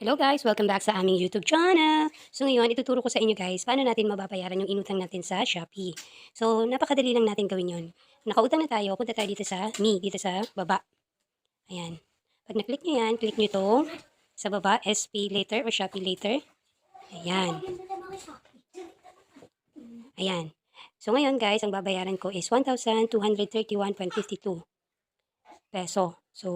Hello guys! Welcome back sa aming YouTube channel. So ngayon, ituturo ko sa inyo guys, paano natin mababayaran yung inutang natin sa Shopee. So, napakadali lang natin gawin yon. Nakautang na tayo, punta tayo dito sa dito sa baba. Ayan. Pag na-click nyo yan, click nyo itong sa baba, Spaylater or Shopee Later. Ayan. Ayan. So ngayon guys, ang babayaran ko is 1,231.52 peso. So,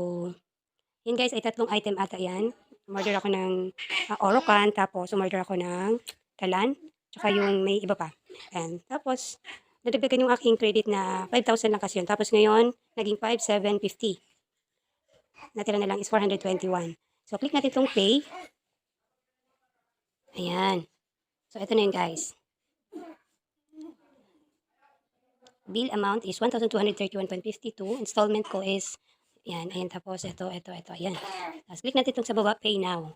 yun guys, ay tatlong item ata yan. Umorder ako ng Orocan, tapos umorder ako ng Talan, tsaka yung may iba pa. And tapos, nadagdagan yung aking credit na 5,000 lang kasi yun. Tapos ngayon, naging 5,750. Natira na lang is 421. So, click natin itong pay. Ayan. So, ito na yun guys. Bill amount is 1,231.52. Installment ko is ayan, ayan, tapos ito, ayan. Tapos click natin itong sa baba, pay now.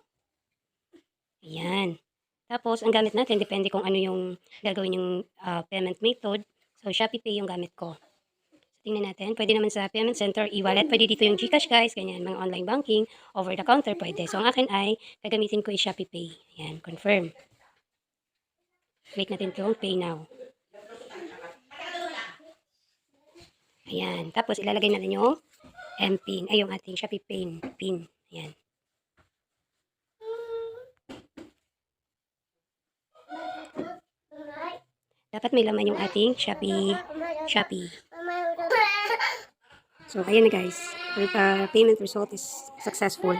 Ayan. Tapos, ang gamit natin, depende kung ano yung gagawin yung payment method. So, Shopee Pay yung gamit ko. So, tingnan natin. Pwede naman sa payment center, e-wallet. Pwede dito yung GCash guys, ganyan, mga online banking, over the counter, pwede. So, ang akin ay, gagamitin ko is Shopee Pay. Ayan, confirm. Click natin itong pay now. Ayan. Tapos, ilalagay natin yung MPIN, ay yung ating Shopee PIN. Ayan. Dapat may laman yung ating Shopee. So, ayan na guys. Payment result is successful.